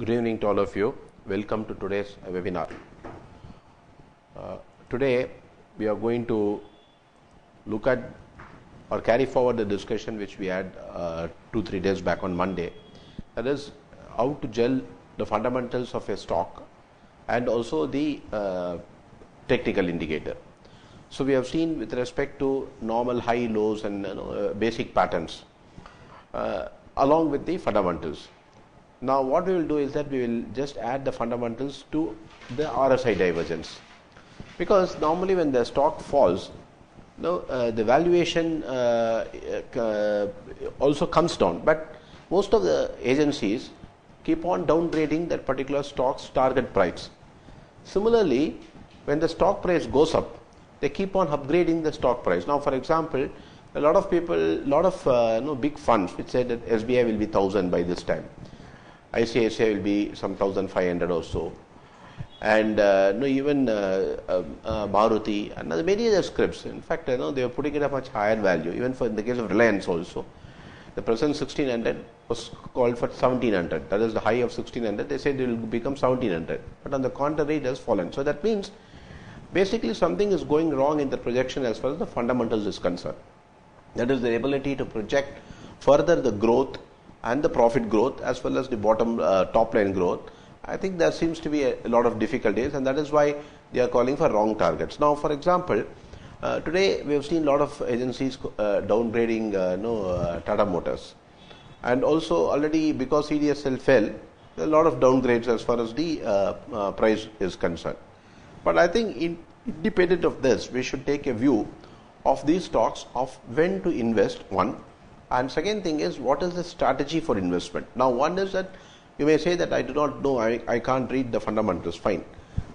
Good evening to all of you. Welcome to today's webinar. Today we are going to look at or carry forward the discussion which we had 2-3 days back on Monday. That is how to gel the fundamentals of a stock and also the technical indicator. So we have seen with respect to normal high lows and basic patterns along with the fundamentals. Now what we will do is that we will just add the fundamentals to the RSI divergence, because normally when the stock falls, the valuation also comes down, but most of the agencies keep on downgrading that particular stock's target price. Similarly, when the stock price goes up, they keep on upgrading the stock price. Now for example, a lot of people, big funds which said that SBI will be 1000 by this time, ICICI will be some 1500 or so, and even Maruti and many other scripts. In fact, they are putting it a much higher value. Even in the case of Reliance also, the present 1600 was called for 1700. That is the high of 1600. They said it will become 1700, but on the contrary, it has fallen. So that means basically something is going wrong in the projection as far as the fundamentals is concerned. That is the ability to project further the growth and the profit growth as well as the top line growth. I think there seems to be a lot of difficulties, and that is why they are calling for wrong targets. Now for example, today we have seen a lot of agencies downgrading Tata Motors, and also already because CDSL fell, a lot of downgrades as far as the price is concerned. But I think independent of this, we should take a view of these stocks of when to invest, one. And second thing is, what is the strategy for investment? Now one is that you may say that I do not know, I can't read the fundamentals, fine.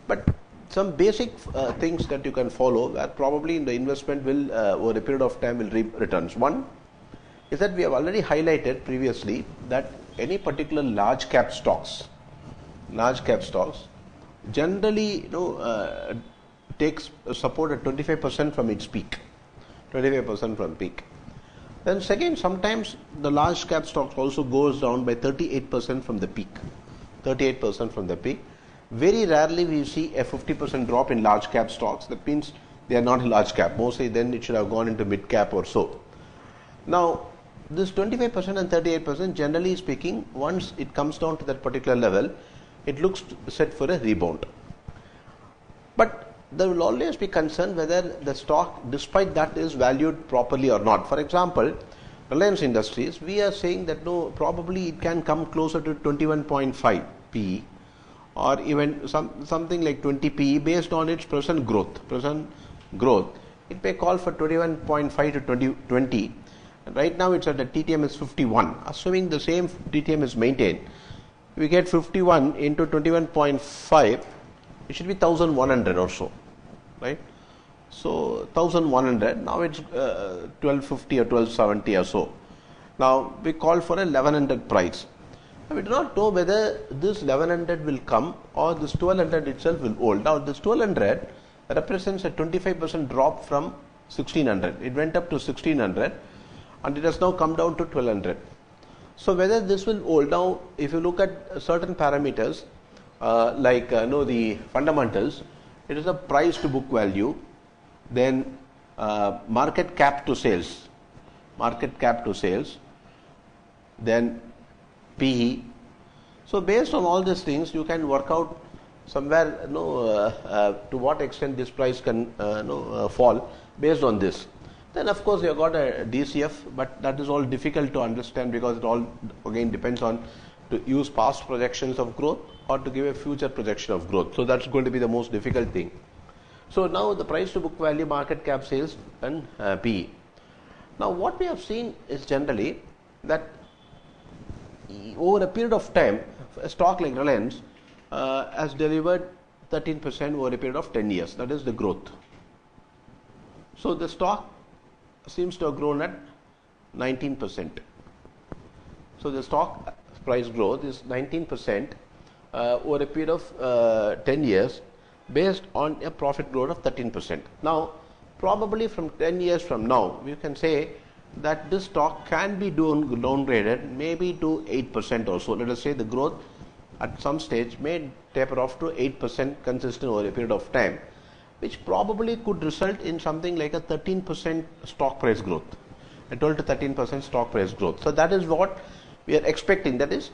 But some basic things that you can follow that probably in the investment will over a period of time will reap returns. One is that we have already highlighted previously that any particular large cap stocks generally takes support at 25% from its peak, 25% from peak. Then second, sometimes the large cap stocks also goes down by 38% from the peak. 38% from the peak. Very rarely we see a 50% drop in large cap stocks. That means they are not a large cap. Mostly then it should have gone into mid cap or so. Now this 25% and 38%, generally speaking, once it comes down to that particular level, it looks set for a rebound. But there will always be concern whether the stock, despite that, is valued properly or not. For example, Reliance Industries, we are saying that probably it can come closer to 21.5 PE or even something like 20 PE based on its present growth. It may call for 21.5 to 20. Right now it's at the TTM is 51. Assuming the same TTM is maintained, we get 51 into 21.5. It should be 1100 or so, right? So 1100, now it's 1250 or 1270 or so. Now we call for a 1100 price. Now we do not know whether this 1100 will come or this 1200 itself will hold. Now this 1200 represents a 25% drop from 1600. It went up to 1600 and it has now come down to 1200. So whether this will hold, now if you look at certain parameters, the fundamentals, it is a price to book value, then market cap to sales, then PE. So based on all these things, you can work out somewhere to what extent this price can fall based on this. Then of course you have got a DCF, but that is all difficult to understand because it all again depends on to use past projections of growth or to give a future projection of growth. So that's going to be the most difficult thing. So now the price to book value, market cap, sales and PE. Now what we have seen is generally that over a period of time, a stock like Reliance has delivered 13% over a period of 10 years. That is the growth. So the stock seems to have grown at 19%. So the stock price growth is 19% over a period of 10 years based on a profit growth of 13%. Now probably from 10 years from now, we can say that this stock can be downgraded maybe to 8% or so. Let us say the growth at some stage may taper off to 8% consistent over a period of time, which probably could result in something like a 13% stock price growth, a 12 to 13% stock price growth. So that is what we are expecting. That is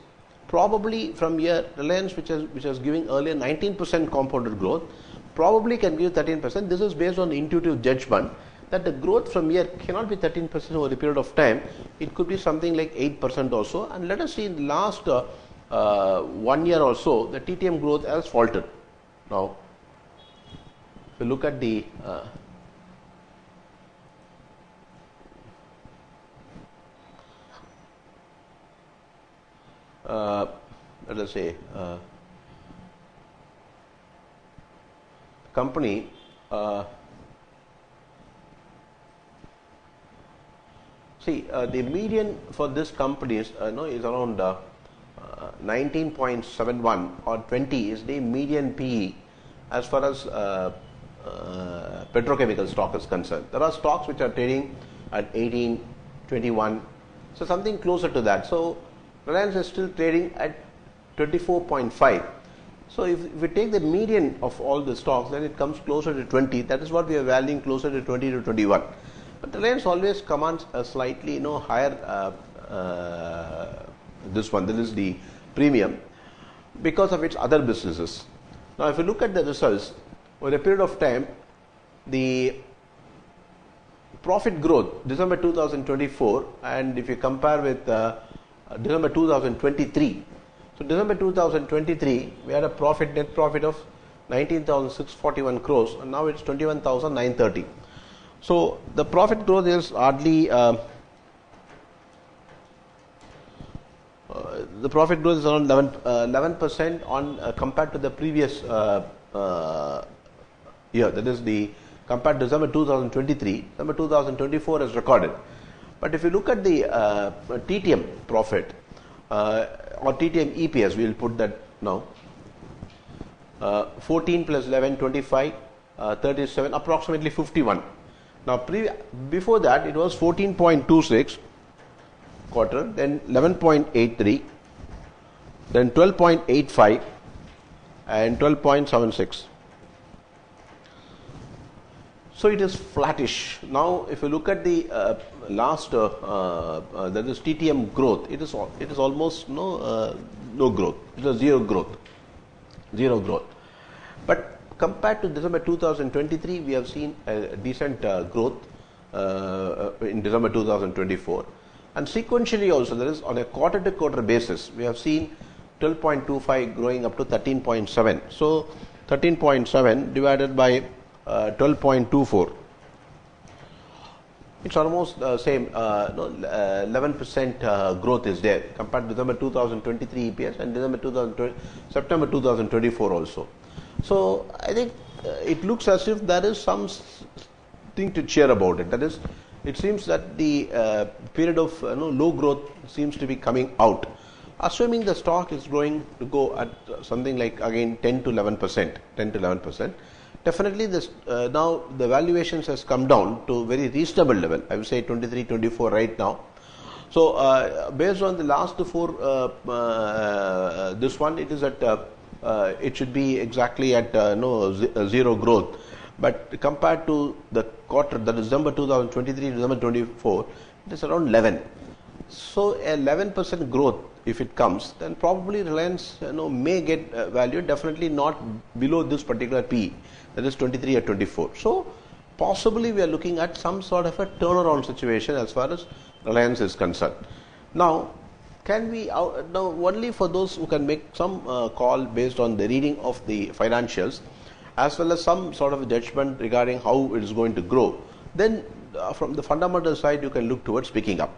probably from here, Reliance, which was giving earlier 19% compounded growth, probably can give 13%. This is based on intuitive judgment that the growth from here cannot be 13% over a period of time. It could be something like 8% or so. And let us see in the last 1 year or so, the TTM growth has faltered. Now, if you look at the let us say company the median for this company is around 19.71 or 20 is the median PE as far as petrochemical stock is concerned. There are stocks which are trading at 18, 21, so something closer to that. So Reliance is still trading at 24.5. So if we take the median of all the stocks, then it comes closer to 20. That is what we are valuing, closer to 20 to 21. But Reliance always commands a slightly higher this is the premium because of its other businesses. Now if you look at the results over a period of time, the profit growth December 2024, and if you compare with December 2023, so December 2023 we had a net profit of 19,641 crores, and now it's 21,930. So the profit growth is hardly the profit growth is around 11% on compared to the previous year. That is the compared to December 2023, December 2024 is recorded. But if you look at the TTM profit or TTM EPS, we will put that now. 14 plus 11, 25, 37, approximately 51. Now before that it was 14.26 quarter, then 11.83, then 12.85 and 12.76. So it is flattish. Now if you look at the last that is TTM growth, it is almost no growth. It is zero growth. But compared to December 2023, we have seen a decent growth in December 2024. And sequentially also, there is on a quarter to quarter basis, we have seen 12.25 growing up to 13.7. So 13.7 divided by 12.24. It's almost the same, 11% growth is there compared to December 2023 EPS and September 2024 also. So I think it looks as if there is something to cheer about it. That is, it seems that the period of low growth seems to be coming out. Assuming the stock is going to go at something like again 10 to 11%. Definitely this now the valuations has come down to very reasonable level. I would say 23, 24 right now. So based on the last four, this one it is at it should be exactly at zero growth. But compared to the quarter, that is December 2023 to December 24, it is around 11. So 11% growth, if it comes, then probably Reliance may get valued, definitely not below this particular PE, that is 23 or 24. So possibly we are looking at some sort of a turnaround situation as far as Reliance is concerned. Now, can we now only for those who can make some call based on the reading of the financials, as well as some sort of judgment regarding how it is going to grow, then from the fundamental side you can look towards picking up.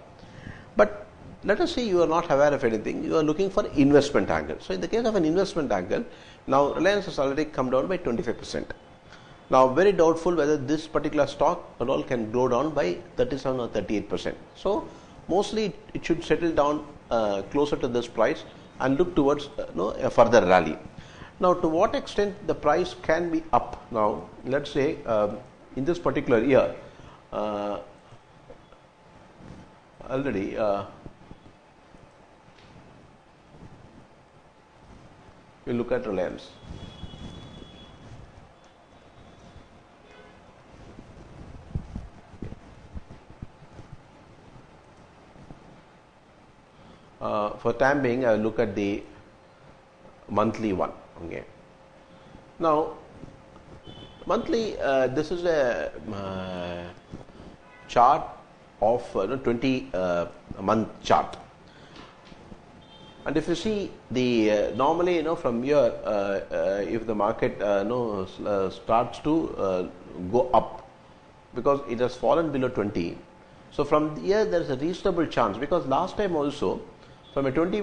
But let us say you are not aware of anything, you are looking for investment angle. So in the case of an investment angle, now Reliance has already come down by 25%. Now very doubtful whether this particular stock at all can go down by 37 or 38%. So mostly it should settle down closer to this price and look towards a further rally. Now to what extent the price can be up? Now let's say in this particular year already we look at Reliance. For time being, I will look at the monthly one. Okay. Now, monthly, this is a chart of 20 month chart. And if you see the normally, from here, if the market starts to go up because it has fallen below 20. So from here there is a reasonable chance, because last time also from a 20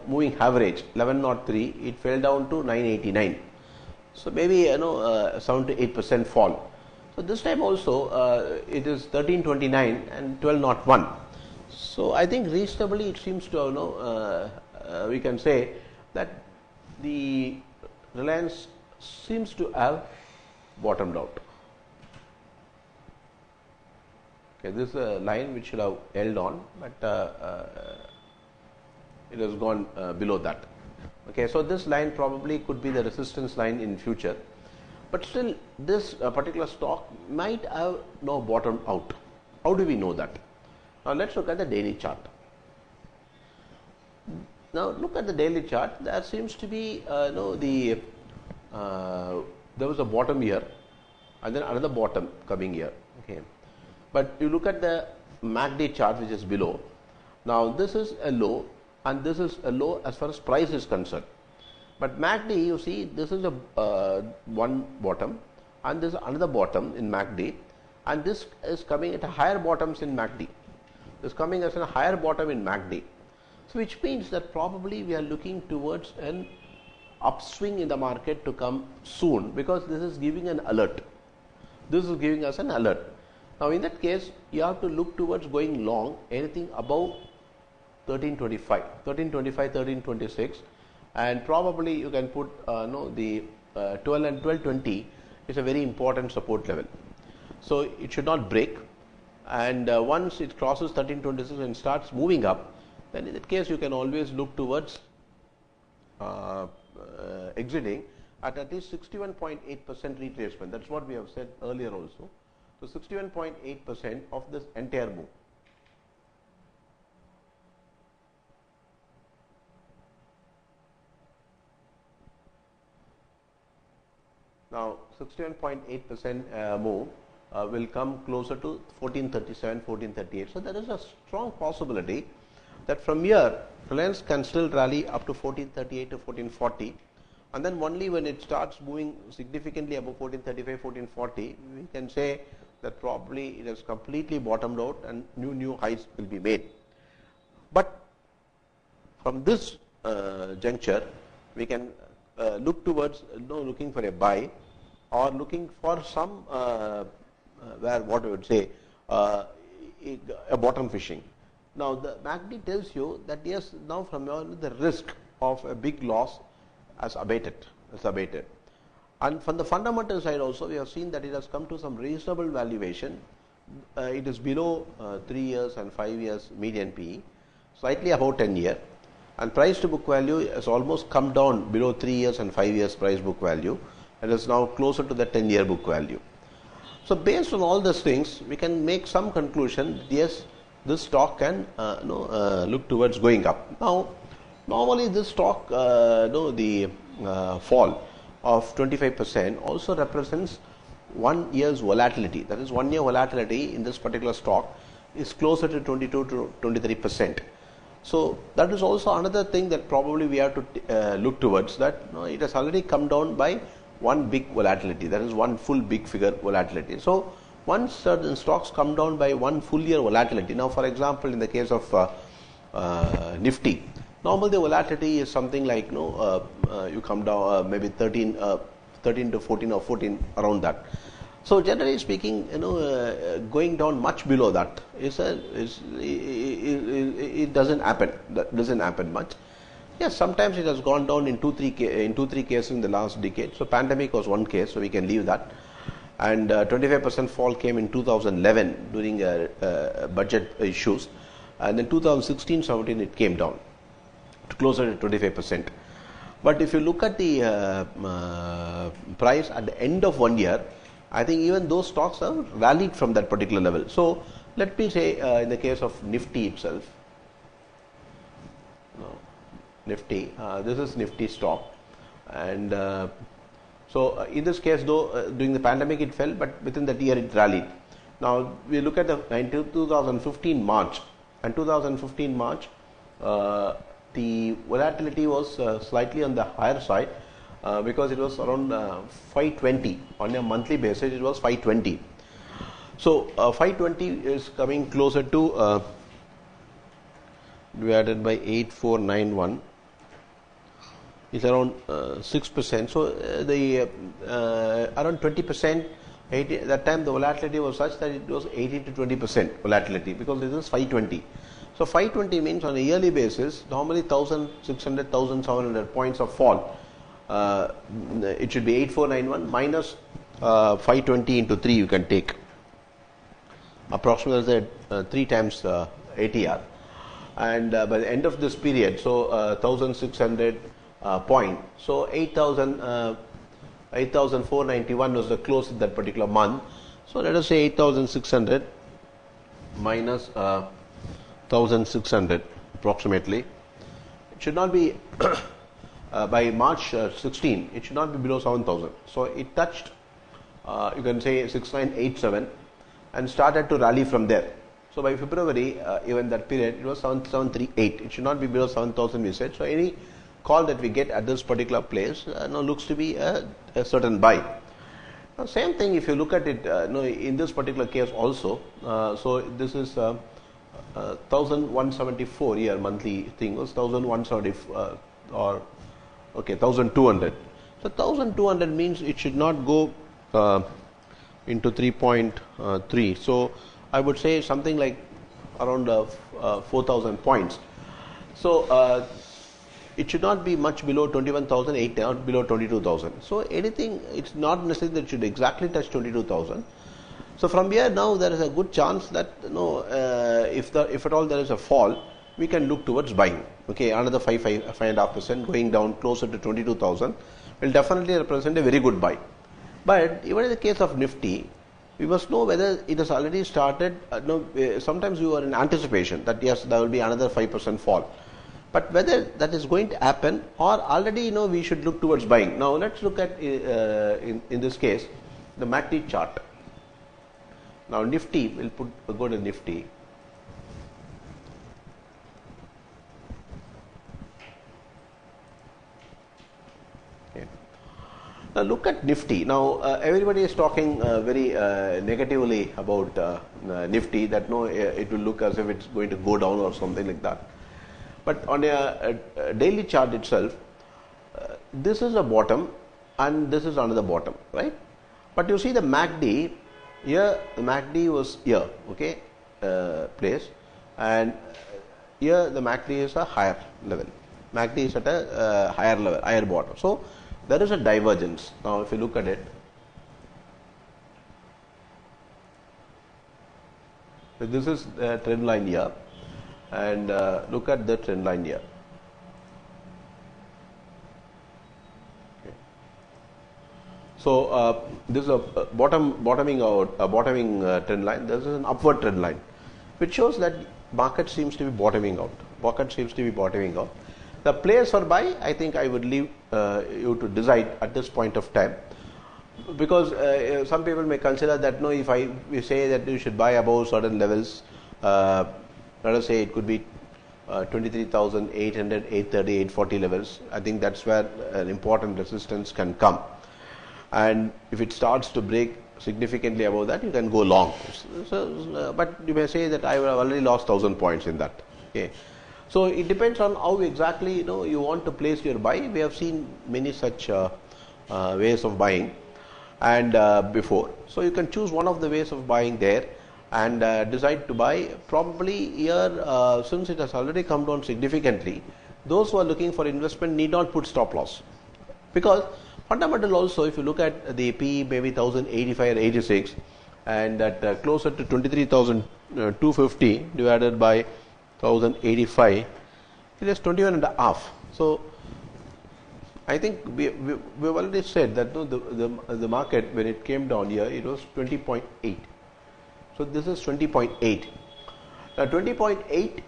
moving average 1103 it fell down to 989. So maybe 7 to 8% fall. So this time also it is 1329 and 1201. So I think reasonably it seems to we can say that the Reliance seems to have bottomed out. Okay, this is a line which should have held on, but it has gone below that. Okay, so this line probably could be the resistance line in future, but still this particular stock might have now bottomed out. How do we know that? Now let's look at the daily chart. Now look at the daily chart. There seems to be there was a bottom here and then another bottom coming here. Okay, but you look at the MACD chart which is below. Now this is a low and this is a low as far as price is concerned. But MACD, you see, this is a one bottom and this is another bottom in MACD, and this is coming at a higher bottoms in MACD. This is coming as a higher bottom in MACD. So which means that probably we are looking towards an upswing in the market to come soon, because this is giving an alert. This is giving us an alert. Now in that case, you have to look towards going long anything above 1325, 1326, and probably you can put the 12 and 1220 is a very important support level. So it should not break, and once it crosses 1326 and starts moving up, then in that case you can always look towards exiting at least 61.8% retracement. That's what we have said earlier also. So 61.8% of this entire move. Now 61.8% move will come closer to 1437, 1438. So there is a strong possibility that from here Reliance can still rally up to 1438 to 1440, and then only when it starts moving significantly above 1435, 1440, we can say that probably it has completely bottomed out and new highs will be made. But from this juncture, we can look towards looking for a buy, or looking for some where what I would say a bottom fishing. Now the MACD tells you that yes, now from here the risk of a big loss has abated. And from the fundamental side also, we have seen that it has come to some reasonable valuation. It is below 3 years and 5 years median PE, slightly above 10 year, and price to book value has almost come down below 3 years and 5 years price book value, and is now closer to the 10 year book value. So based on all these things, we can make some conclusion that yes, this stock can look towards going up. Now normally this stock the fall of 25% also represents 1 year's volatility. That is, 1 year volatility in this particular stock is closer to 22 to 23%. So that is also another thing that probably we have to look towards, that it has already come down by one big volatility, that is one full big figure volatility. So once certain stocks come down by one full year volatility, now for example in the case of Nifty, normally the volatility is something like you come down maybe 13 to 14 or 14 around that. So generally speaking, going down much below that it doesn't happen. That doesn't happen much. Yes, sometimes it has gone down in 2-3 cases in the last decade. So pandemic was one case, so we can leave that. And 25% fall came in 2011 during budget issues, and then 2016-17 it came down to closer to 25%. But if you look at the price at the end of 1 year, I think even those stocks have rallied from that particular level. So let me say in the case of Nifty itself, Nifty, this is Nifty stock, and so in this case, though during the pandemic it fell, but within that year it rallied. Now we look at the 2015 March, and 2015 March, the volatility was slightly on the higher side because it was around 520 on a monthly basis. It was 520. So 520 is coming closer to divided by 8491. It's around 6%. So the around 20%. That time the volatility was such that it was 18 to 20% volatility because this is 520. So 520 means on a yearly basis, normally 1600, 1700 points of fall. It should be 8491 minus 520 into 3 you can take. Approximately 3 times ATR. And by the end of this period, so 1600 point. So 8,491 was the close in that particular month. So let us say 8,600 minus 1,600 approximately. It should not be by March 16. It should not be below 7,000. So it touched, you can say 6987, and started to rally from there. So by February, even that period, it was 7738. It should not be below 7,000. We said. So any call that we get at this particular place now looks to be a certain buy. Now, same thing if you look at it in this particular case also. So this is 1174 year monthly thing was 1170 or okay 1200. So 1200 means it should not go into 3.3. So I would say something like around 4,000 points. So it should not be much below 21,008, not below 22,000. So anything, it's not necessary that it should exactly touch 22,000. So from here now there is a good chance that if at all there is a fall, we can look towards buying. Okay, another 5.5% going down closer to 22,000 will definitely represent a very good buy. But even in the case of Nifty, we must know whether it has already started. Sometimes we were in anticipation that yes, there will be another 5% fall. But whether that is going to happen or already, we should look towards buying. Now let's look at in this case the MACD chart. Now Nifty, we'll go to Nifty. Okay. Now look at Nifty. Now everybody is talking very negatively about Nifty, that it will look as if it's going to go down or something like that. But on a daily chart itself, this is a bottom and this is another bottom, right? But you see the MACD, here the MACD was here, okay, place, and here the MACD is a higher level. MACD is at a higher level, higher bottom. So there is a divergence. Now if you look at it, so this is the trend line here. And look at the trend line here. Okay. So this is a bottoming trend line. This is an upward trend line, which shows that market seems to be bottoming out. The place for buy, I think I would leave you to decide at this point of time, because some people may consider that if we say that you should buy above certain levels. Let us say it could be 23,800, 830, 840 levels. I think that's where an important resistance can come. And if it starts to break significantly above that, you can go long. So, but you may say that I have already lost 1,000 points in that. Okay. So it depends on how exactly you want to place your buy. We have seen many such ways of buying and before. So you can choose one of the ways of buying there and decide to buy. Probably here, since it has already come down significantly, those who are looking for investment need not put stop loss, because fundamental also, if you look at the PE maybe 1,085 or 86, and at closer to 23,250 divided by 1,085, it is 21.5. So I think we've already said that the market, when it came down here, it was 20.8. So this is 20.8. Now 20.8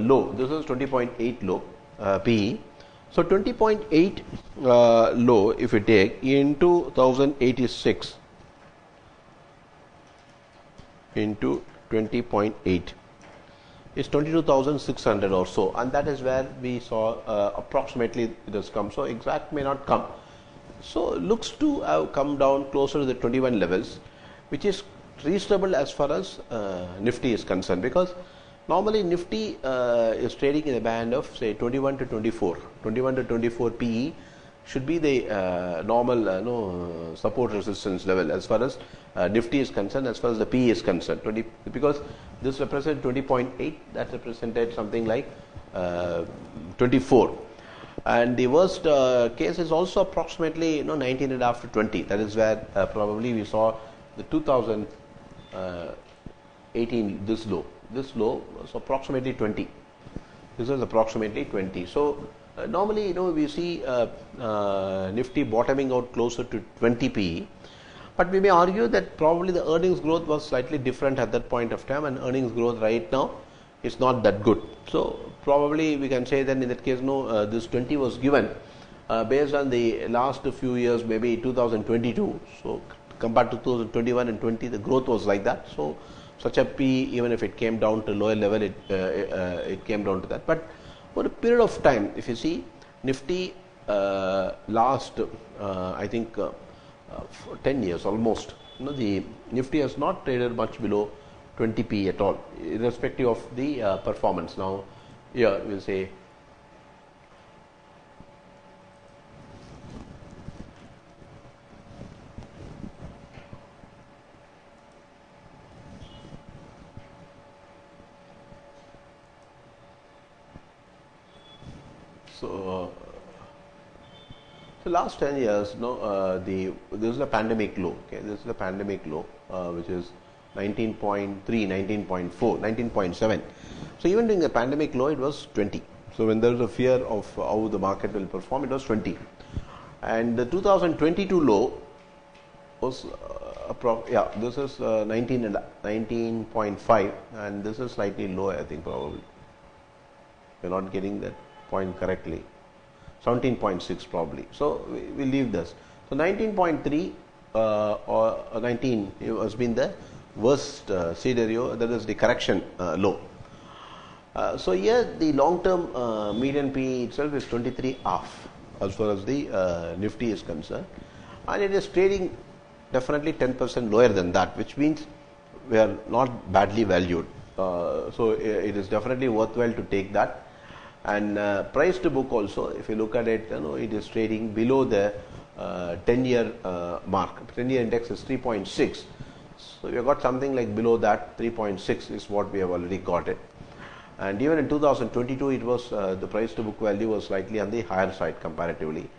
low. This is 20.8 low PE. So 20.8 low, if you take into 1086 into 20.8. Is 22,600 or so, and that is where we saw approximately it has come. So exact may not come. So looks to have come down closer to the 21 levels, which is reasonable as far as Nifty is concerned, because normally Nifty is trading in a band of say 21 to 24. 21 to 24 PE should be the normal support resistance level as far as Nifty is concerned, as far as the PE is concerned. Because this represented 20.8, that represented something like 24, and the worst case is also approximately 19.5 to 20. That is where probably we saw the 2018 this low was approximately 20. This is approximately 20. So normally we see Nifty bottoming out closer to 20 PE. But we may argue that probably the earnings growth was slightly different at that point of time, and earnings growth right now is not that good. So probably we can say that in that case, this 20 was given based on the last few years, maybe 2022. So compared to 2021 and 20, the growth was like that. So such a PE, even if it came down to lower level, it came down to that. But for a period of time, if you see Nifty last, I think. 10 years almost, the Nifty has not traded much below 20 P at all, irrespective of the performance. Now here we will say so. So last 10 years, this is a pandemic low. Okay, this is a pandemic low, which is 19.3, 19.4, 19.7. So even during the pandemic low, it was 20. So when there was a fear of how the market will perform, it was 20. And the 2022 low was this is 19.5, and this is slightly low. I think probably you're not getting that point correctly. 17.6 probably. So we leave this. So 19.3 or 19 has been the worst scenario. That is the correction low. So here the long-term median PE itself is 23 half as far as the Nifty is concerned, and it is trading definitely 10% lower than that, which means we are not badly valued. So it is definitely worthwhile to take that. And price to book also, if you look at it, it is trading below the 10-year mark. 10-year index is 3.6. So we have got something like below that. 3.6 is what we have already got it. And even in 2022, it was the price to book value was slightly on the higher side comparatively.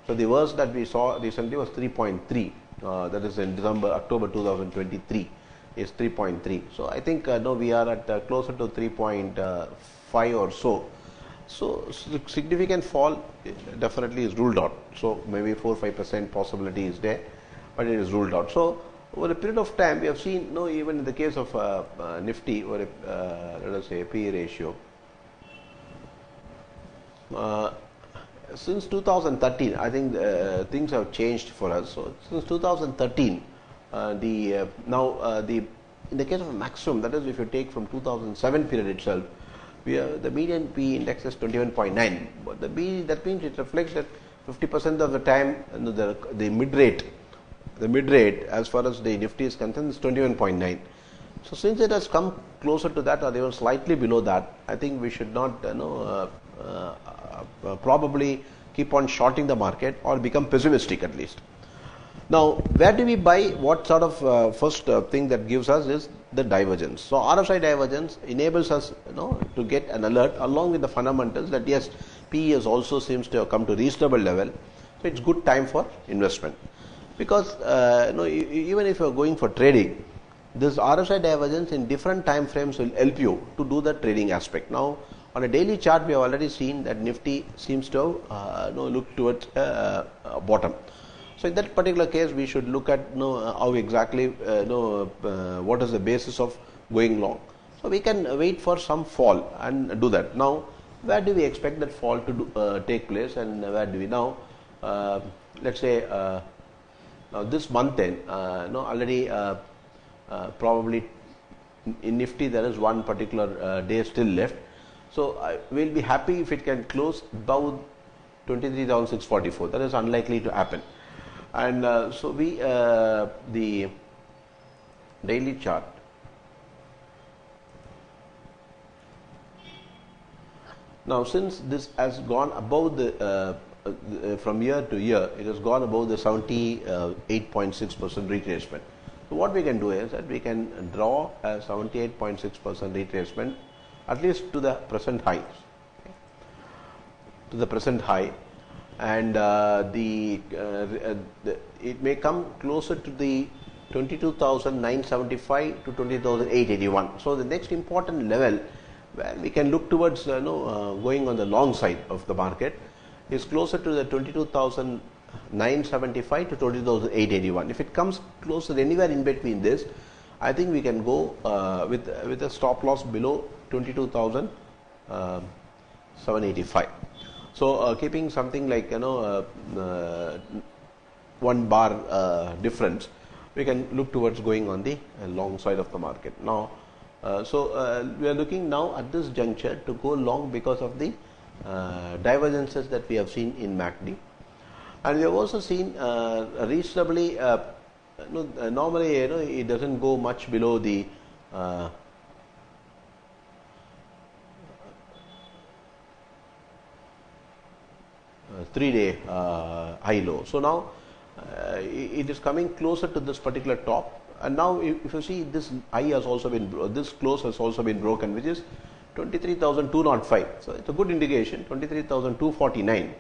So the worst that we saw recently was 3.3. That is in October 2023 is 3.3. So I think we are at closer to 3.5 or so. So significant fall definitely is ruled out. So maybe 4-5% possibility is there, but it is ruled out. So over a period of time, we have seen even in the case of Nifty, or let us say PE ratio. Since 2013, I think things have changed for us. So since 2013, in the case of maximum, that is if you take from 2007 period itself, the median PE index is 21.9, but that means it reflects that 50% of the time the mid rate as far as the Nifty is concerned is 21.9. So since it has come closer to that or even slightly below that, I think we should not probably keep on shorting the market or become pessimistic at least. Now, where do we buy? What sort of first thing that gives us is the divergence. So RSI divergence enables us to get an alert along with the fundamentals that yes, PE also seems to have come to reasonable level. So it's good time for investment, because even if you are going for trading, this RSI divergence in different time frames will help you to do the trading aspect. Now On a daily chart, we have already seen that Nifty seems to look towards bottom. So in that particular case, we should look at how exactly what is the basis of going long. So we can wait for some fall and do that. Now, where do we expect that fall to take place, and where do we now? Let's say now this month end, already probably in Nifty there is one particular day still left. So we'll be happy if it can close above 23,644. That is unlikely to happen. And so we the daily chart. Now, since this has gone above the from year to year, it has gone above the 78.6% retracement. So what we can do is that we can draw a 78.6% retracement at least to the present highs, okay, to the present high, and it may come closer to the 22,975 to 20,881. So the next important level where we can look towards going on the long side of the market is closer to the 22,975 to 20,881. If it comes closer anywhere in between this, I think we can go with a stop loss below 22,785. So keeping something like 1 bar difference, we can look towards going on the long side of the market. Now, we are looking now at this juncture to go long because of the divergences that we have seen in MACD, and we have also seen reasonably normally it doesn't go much below the 3-day high low. So now it is coming closer to this particular top. And now, if you see, this high has also been, this close has also been broken, which is 23,205. So it's a good indication. 23,249.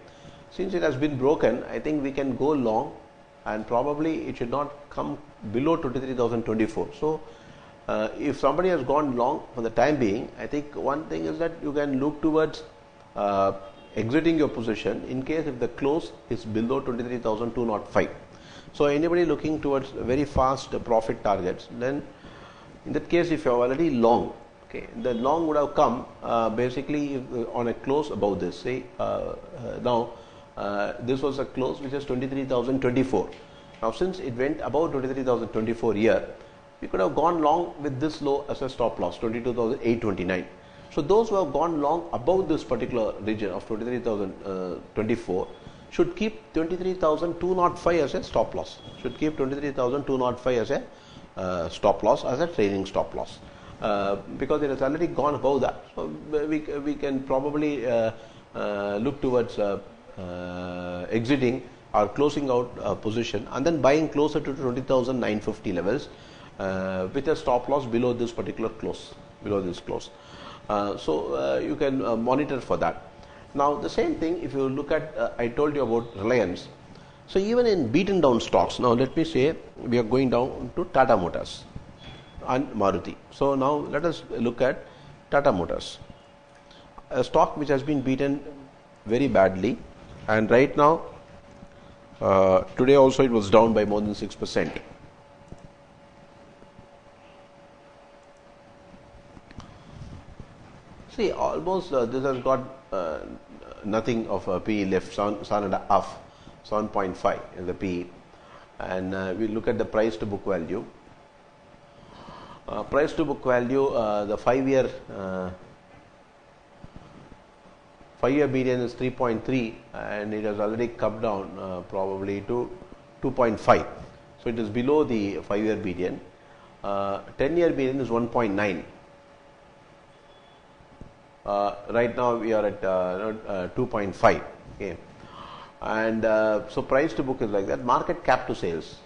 Since it has been broken, I think we can go long, and probably it should not come below 23,024. So if somebody has gone long for the time being, I think one thing is that you can look towards exiting your position in case if the close is below 23,205. So anybody looking towards very fast profit targets, then in that case, if you are already long, okay, the long would have come basically on a close above this. Say now this was a close which is 23,024. Now since it went above 23,024 here, we could have gone long with this low as a stop loss, 22,829. So those who have gone long above this particular region of 23,024 should keep 23,205 as a stop loss. Should keep 23,205 as a stop loss, as a trailing stop loss, because it has already gone above that. So we can probably look towards exiting or closing out a position and then buying closer to 20,950 levels with a stop loss below this particular close, below this close. So you can monitor for that. Now the same thing, if you look at, I told you about Reliance. So even in beaten down stocks, now let me say we are going down to Tata Motors and Maruti. So now let us look at Tata Motors, a stock which has been beaten very badly, and right now today also it was down by more than 6%. See, almost this has got nothing of a PE left, 7.5 is the PE, and we look at the price to book value. Price to book value, the 5-year median is 3.3, and it has already come down probably to 2.5. So it is below the 5-year median. 10-year median is 1.9. Right now we are at 2.5. Okay, and so price to book is like that. Market cap to sales.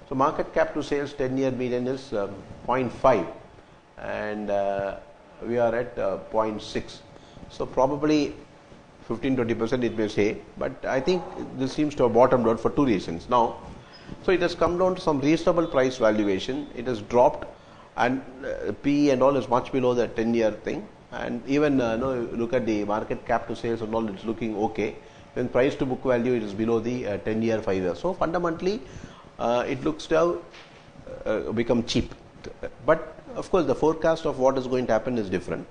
So market cap to sales 10-year median is 0.5, and we are at 0.6. So probably 15-20% it may say, but I think this seems to have bottomed out for two reasons. Now, so it has come down to some reasonable price valuation. It has dropped, and PE and all is much below the 10-year thing. and even look at the market cap to sales and all, it's looking okay. When price to book value, it is below the 10-year, 5-year. So fundamentally, it looks to have become cheap. But of course, the forecast of what is going to happen is different.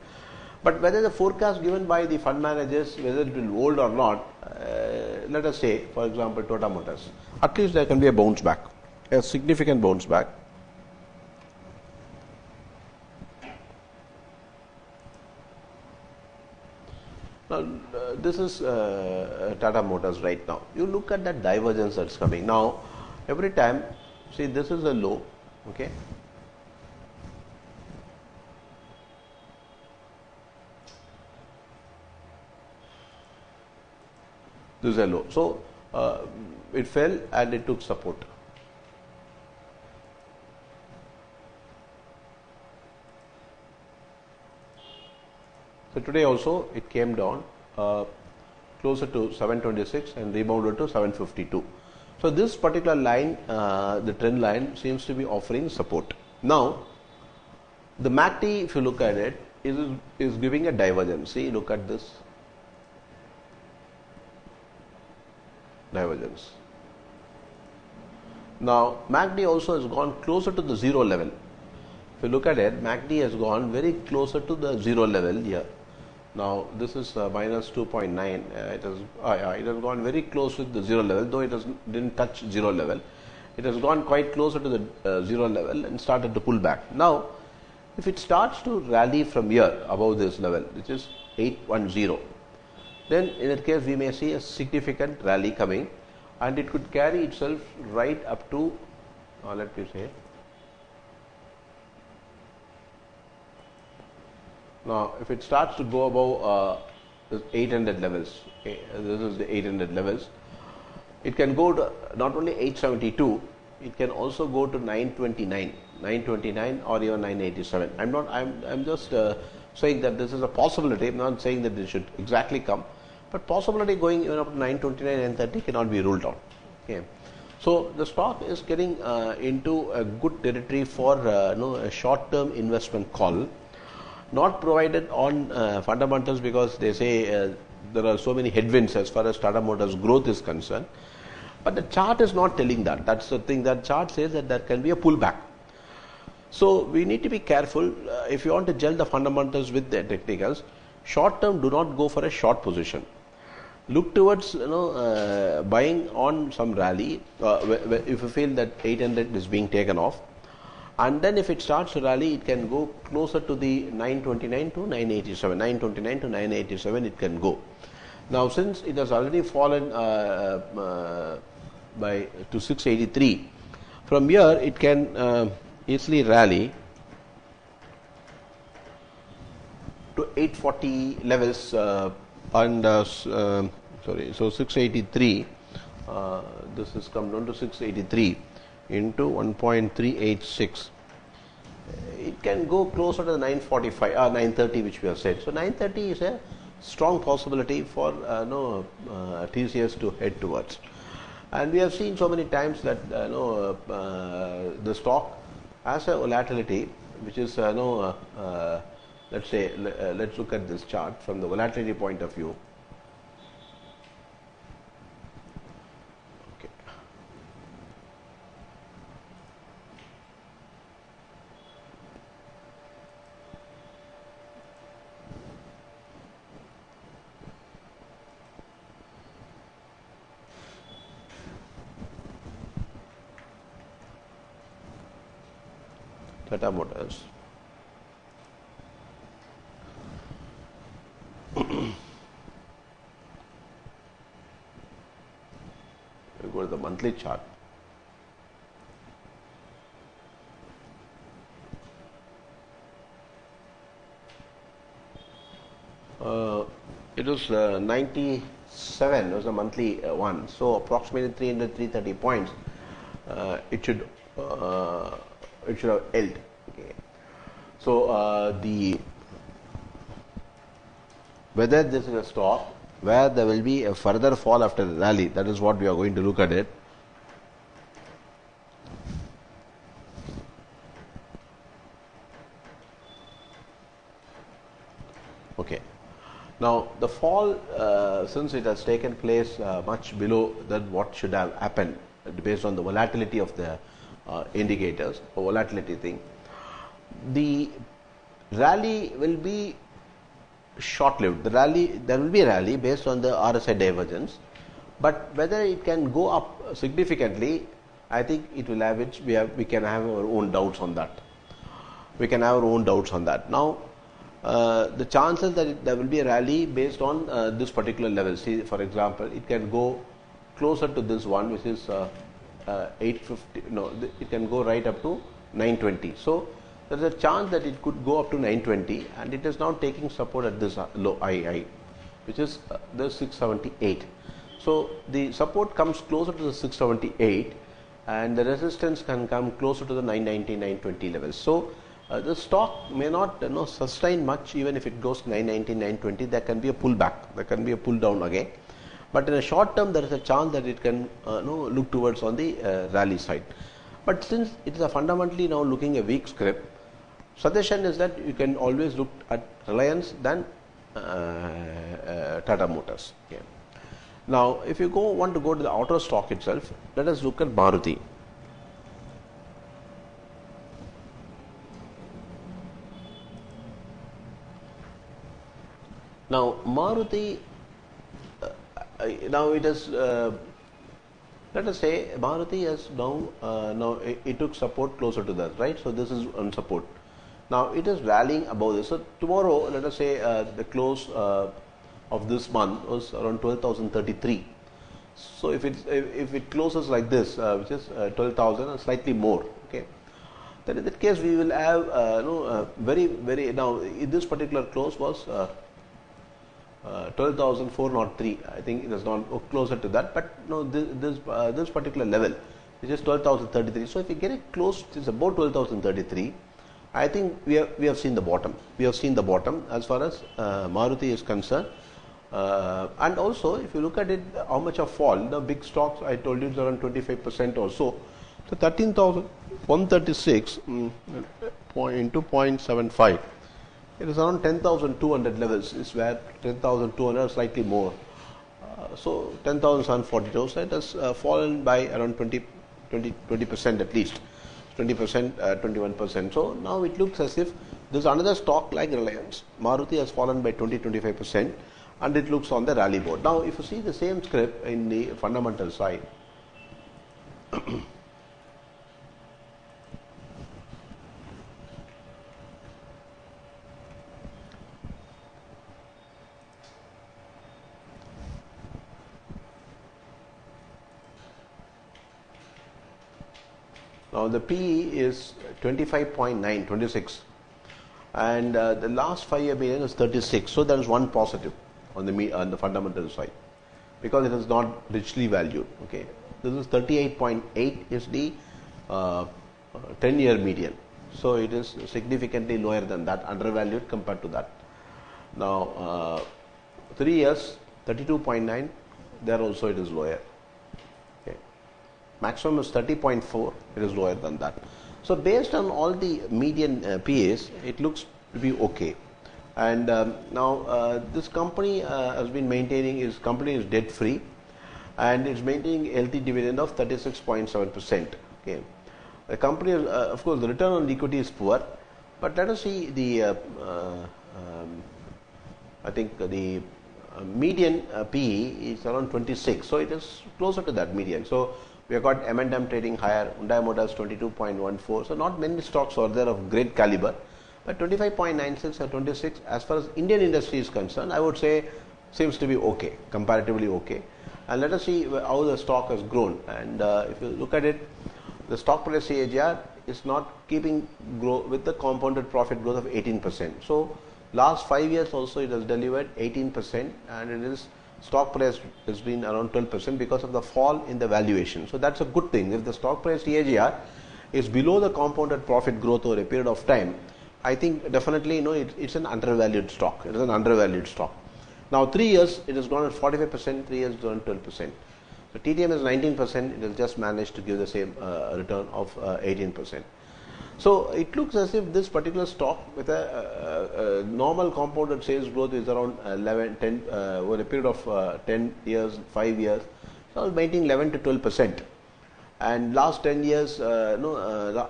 But whether the forecast given by the fund managers, whether it will hold or not, let us say, for example, Tata Motors, at least there can be a bounce back, a significant bounce back. Now, this is Tata Motors right now. You look at that divergence that's coming. Now, every time, see, this is a low, okay? This is a low. So, it fell and it took support. So, today also it came down closer to 726 and rebounded to 752. So, this particular line, the trend line, seems to be offering support. Now, the MACD, if you look at it, is giving a divergence. See, look at this divergence. Now, MACD also has gone closer to the zero level. If you look at it, MACD has gone very closer to the zero level here. Now, this is minus 2.9. It has gone very close to the zero level, though it didn't touch zero level. It has gone quite closer to the zero level and started to pull back. Now, if it starts to rally from here above this level, which is 810, then in that case we may see a significant rally coming, and it could carry itself right up to, let me say, now if it starts to go above this 800 levels, okay, this is the 800 levels, it can go to not only 872, it can also go to 929 or even 987. I'm just saying that this is a possibility. I'm not saying that this should exactly come, but possibility going even up to 929, 930 cannot be ruled out. Okay. So the stock is getting into a good territory for a short-term investment call, not provided on fundamentals, because they say there are so many headwinds as far as Tata Motors growth is concerned. But the chart is not telling that. That's the thing. That chart says that there can be a pullback. So we need to be careful if you want to gel the fundamentals with the technicals. Short term, do not go for a short position. Look towards buying on some rally if you feel that 800 is being taken off, and then if it starts to rally, it can go closer to the 929 to 987. 929 to 987 it can go. Now, since it has already fallen to 683, from here it can easily rally to 840 levels so 683, this has come down to 683 into 1.386. It can go closer to the 945 or 930, which we have said. So 930 is a strong possibility for TCS to head towards. And we have seen so many times that the stock has a volatility, which is let's say, let's look at this chart from the volatility point of view. Okay. Tata Motors. We go to the monthly chart. It was 97 was the monthly one, so approximately 330 points. It should have held. Okay. So whether this is a stock where there will be a further fall after the rally, that is what we are going to look at it. Now, the fall, since it has taken place much below than what should have happened based on the volatility of the indicators, or volatility thing, the rally will be short-lived. There will be a rally based on the RSI divergence, but whether it can go up significantly, I think it will have its. We can have our own doubts on that. Now, the chances that there will be a rally based on this particular level. See, for example, it can go closer to this one, which is 850. No, it can go right up to 920. So there is a chance that it could go up to 920, and it is now taking support at this low high, which is the 678. So the support comes closer to the 678, and the resistance can come closer to the 990, 920 levels. So the stock may not sustain much even if it goes 990, 920. There can be a pullback, there can be a pull down again. But in a short term, there is a chance that it can look towards on the rally side. But since it is a fundamentally now looking a weak script, suggestion is that you can always look at Reliance than Tata Motors. Okay. Now, if you want to go to the auto stock itself, let us look at Maruti. Now, Maruti, now it is, let us say Maruti has now it took support closer to that, right? So this is on support. Now it is rallying above this. So tomorrow, let us say the close of this month was around 12,033. So if it closes like this, which is 12,000 and slightly more, okay, then in that case we will have very now in this particular close was 12,403. I think it has gone closer to that, but this particular level, which is 12,033. So if we get it close, it is about 12,033. I think we have seen the bottom. We have seen the bottom as far as Maruti is concerned. And also, if you look at it, how much of fall, the big stocks, I told you, is around 25% or so. So 13,136 into 0.75. It is around 10,200 levels, is where 10,200 slightly more. So 10,742. So it has fallen by around 20% at least, 20%, 21%. So now it looks as if there is another stock like Reliance. Maruti has fallen by 20-25%, and it looks on the rally board. Now, if you see the same script in the fundamental side, now the PE is 25.9, 26, and the last 5-year median is 36. So there is one positive on the fundamental side, because it is not richly valued. Okay, this is 38.8 is the 10-year median. So it is significantly lower than that, undervalued compared to that. Now 3 years 32.9, there also it is lower. Maximum is 30.4, it is lower than that. So based on all the median PAs, it looks to be okay. And now this company has been maintaining, its company is debt free, and it's maintaining healthy dividend of 36.7%. Okay. The company, of course, the return on equity is poor, but let us see the, I think the median PE is around 26, so it is closer to that median. So we have got M&M trading higher, Hyundai Motors 22.14. So not many stocks are there of great caliber, but 25.96 or 26 as far as Indian industry is concerned, I would say seems to be okay, comparatively okay. And let us see how the stock has grown. And if you look at it, the stock price CAGR is not keeping grow with the compounded profit growth of 18%. So last 5 years also it has delivered 18%, and it is stock price has been around 12% because of the fall in the valuation. So that's a good thing. If the stock price CAGR is below the compounded profit growth over a period of time, I think definitely it's an undervalued stock. It is an undervalued stock. Now 3 years it has gone at 45%, 3 years gone 12%. So TTM is 19%. It has just managed to give the same return of 18%. So it looks as if this particular stock with a normal compounded sales growth is around 11, 10 over a period of 10 years, 5 years, so maintaining 11 to 12%. And last 10 years,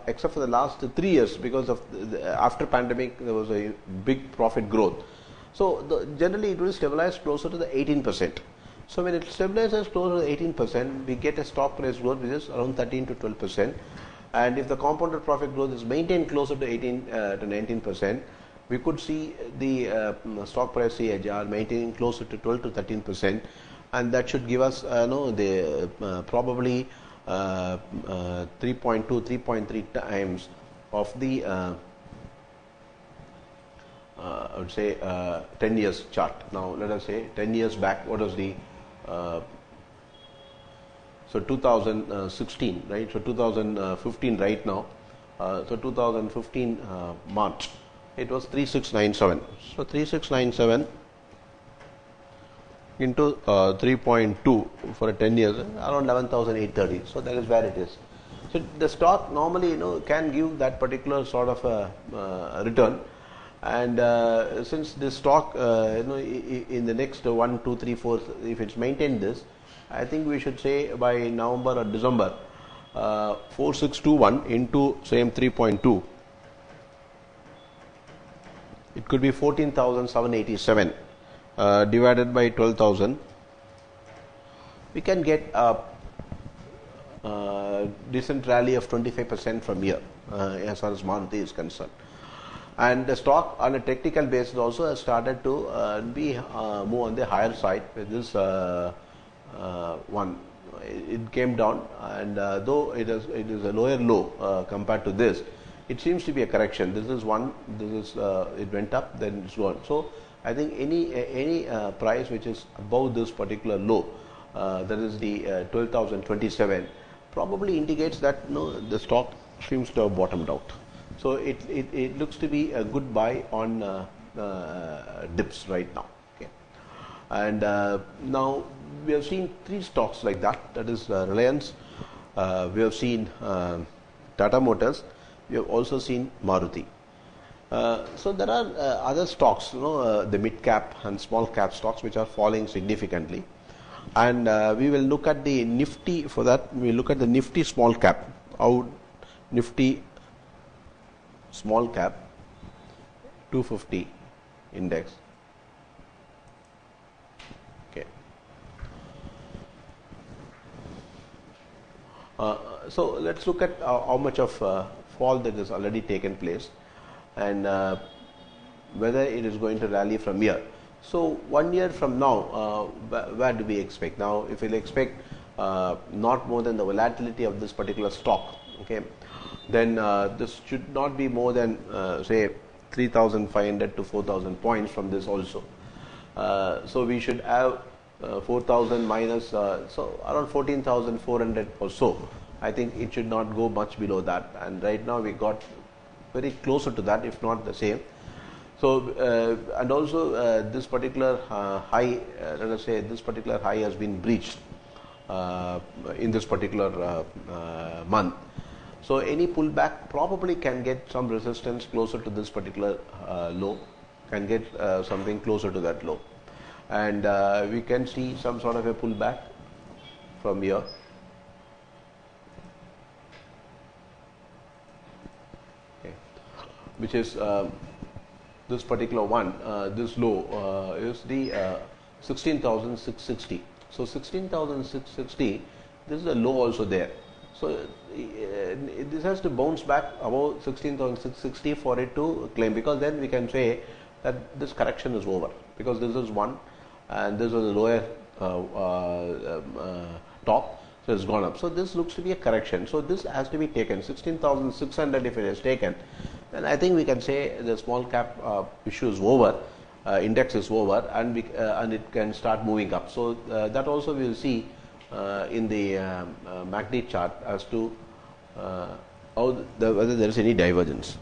except for the last 3 years, because of after pandemic, there was a big profit growth. So generally, it will stabilize closer to the 18%. So when it stabilizes closer to 18%, we get a stock price growth which is around 13 to 12%. And if the compounded profit growth is maintained closer to 18 to 19%, we could see the stock price CAGR maintaining closer to 12 to 13%, and that should give us probably 3.2, 3.3 times of the I would say 10 years chart. Now let us say 10 years back, what was the so 2016, right? So 2015 right now. So 2015 March, it was 3697. So 3697 into 3.2 for 10 years, around 11,830. So that is where it is. So the stock normally, can give that particular sort of a return. And since this stock, in the next 1, 2, 3, 4, if it's maintained this, I think we should say by November or December, 4621 into same 3.2, it could be 14,787 divided by 12,000. We can get a decent rally of 25% from here as far as Maruti is concerned. And the stock on a technical basis also has started to move on the higher side with this one. It came down, and though it is a lower low compared to this, it seems to be a correction. This is one. This is it went up, then it's gone. So I think any price which is above this particular low, that is the 12,027, probably indicates that the stock seems to have bottomed out. So it looks to be a good buy on dips right now. Okay, and now we have seen 3 stocks like that. That is Reliance. We have seen Tata Motors. We have also seen Maruti. So there are other stocks, the mid cap and small cap stocks, which are falling significantly. And we will look at the Nifty. For that, we will look at the Nifty small cap. How Nifty small cap 250 index. Okay. So let's look at how much of fall that has already taken place, and whether it is going to rally from here. So 1 year from now, where do we expect? Now, if we'll expect not more than the volatility of this particular stock, okay, then this should not be more than say 3,500 to 4,000 points from this also. So we should have 4,000 minus, so around 14,400 or so. I think it should not go much below that, and right now we got very closer to that, if not the same. So and also this particular high, let us say this particular high has been breached in this particular month. So any pullback probably can get some resistance closer to this particular low, can get something closer to that low, and we can see some sort of a pullback from here. Okay. Which is this particular one, this low is the 16,660. So 16,660, this is a low also there. So this has to bounce back above 16,660 for it to claim, because then we can say that this correction is over, because this is one and this is a lower top, so it's gone up. So this looks to be a correction. So this has to be taken 16,600. If it is taken, then I think we can say the small cap issue is over, index is over, and it can start moving up. So that also we will see in the MACD chart as to whether there is any divergence.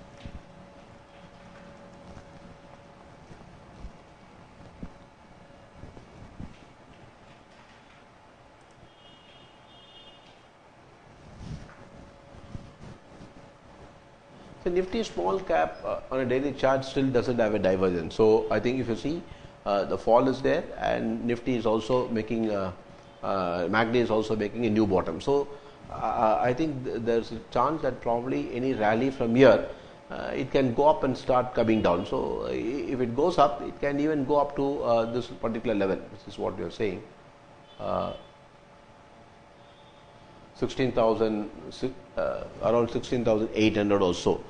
So Nifty small cap on a daily chart still doesn't have a divergence. So I think if you see the fall is there, and Nifty is also making MACD is also making a new bottom. So I think there's a chance that probably any rally from here it can go up and start coming down. So if it goes up, it can even go up to this particular level, which is what we are saying. 16,000 around 16,800 or so.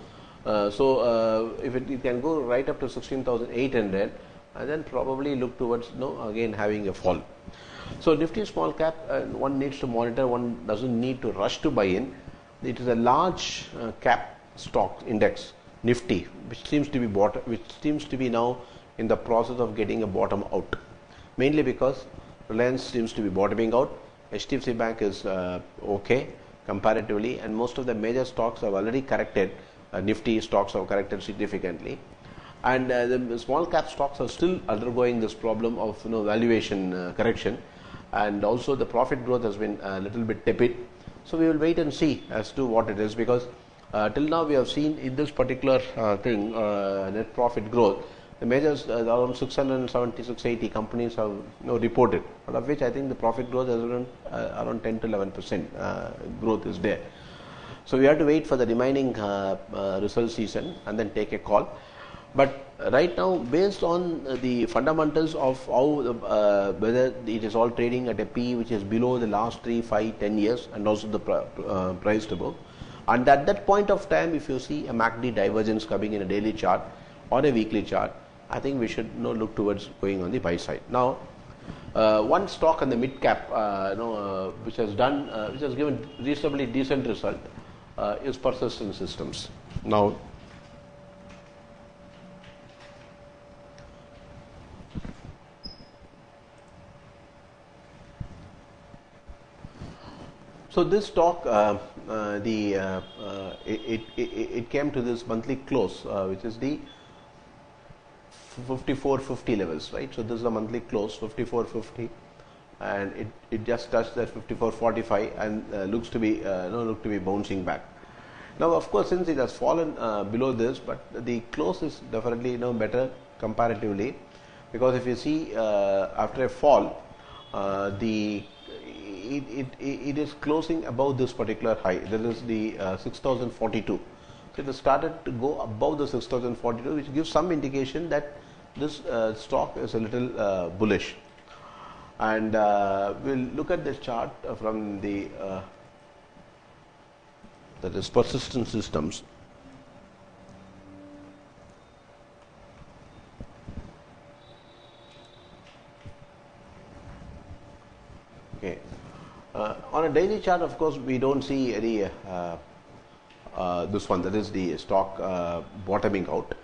If it can go right up to 16,800, and then probably look towards again having a fall. So Nifty small cap, one needs to monitor. One doesn't need to rush to buy in. It is a large cap stock index, Nifty, which seems to be now in the process of getting a bottom out. Mainly because Reliance seems to be bottoming out. HDFC Bank is okay comparatively, and most of the major stocks have already corrected. Nifty stocks have corrected significantly, and the small cap stocks are still undergoing this problem of valuation correction, and also the profit growth has been a little bit tepid. So we will wait and see as to what it is, because till now we have seen in this particular thing net profit growth, the majors around 670, 680 companies have reported, out of which I think the profit growth is around 10 to 11% growth is there. So we have to wait for the remaining result season and then take a call. But right now, based on the fundamentals of how whether it is all trading at a P which is below the last 3, 5, 10 years, and also the price to book, and at that point of time, if you see a MACD divergence coming in a daily chart or a weekly chart, I think we should look towards going on the buy side. Now, one stock on the mid cap, which has given reasonably decent result, is Persistent Systems. Now, so this stock, it came to this monthly close, which is the 54.50 levels, right? So this is the monthly close, 54.50, and it just touched that 54.45 and looks to be bouncing back. Now, of course, since it has fallen below this, but the close is definitely better comparatively, because if you see after a fall, it is closing above this particular high. That is the 6,042. So it has started to go above the 6,042, which gives some indication that this stock is a little bullish. And we'll look at this chart from the that is Persistent Systems. Okay. On a daily chart, of course, we don't see any this one, that is the stock bottoming out.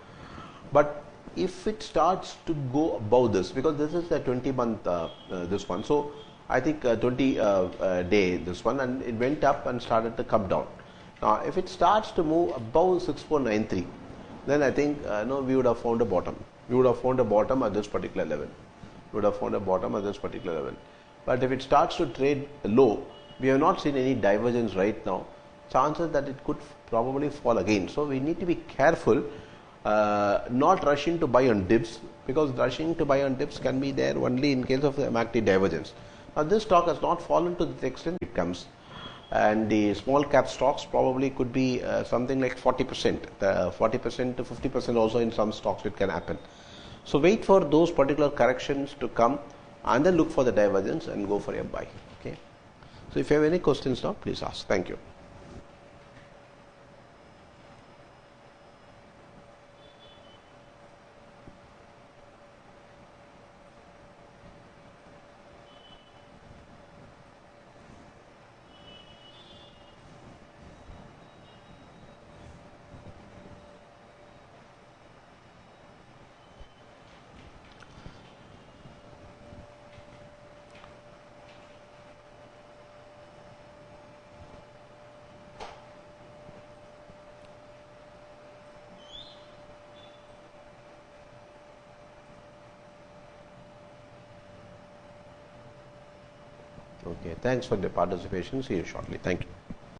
But if it starts to go above this, because this is a 20-month this one, so I think 20 day this one, and it went up and started to come down. Now, if it starts to move above 6493, then I think we would have found a bottom. We would have found a bottom at this particular level. But if it starts to trade low, we have not seen any divergence right now. Chances that it could probably fall again. So we need to be careful, not rushing to buy on dips, because rushing to buy on dips can be there only in case of the MACD divergence. Now, this stock has not fallen to the extent it comes, and the small cap stocks probably could be something like 40%, 40% to 50% also in some stocks it can happen. So wait for those particular corrections to come, and then look for the divergence and go for a buy. Okay. So if you have any questions now, please ask. Thank you. Okay, thanks for the participation. See you shortly. Thank you.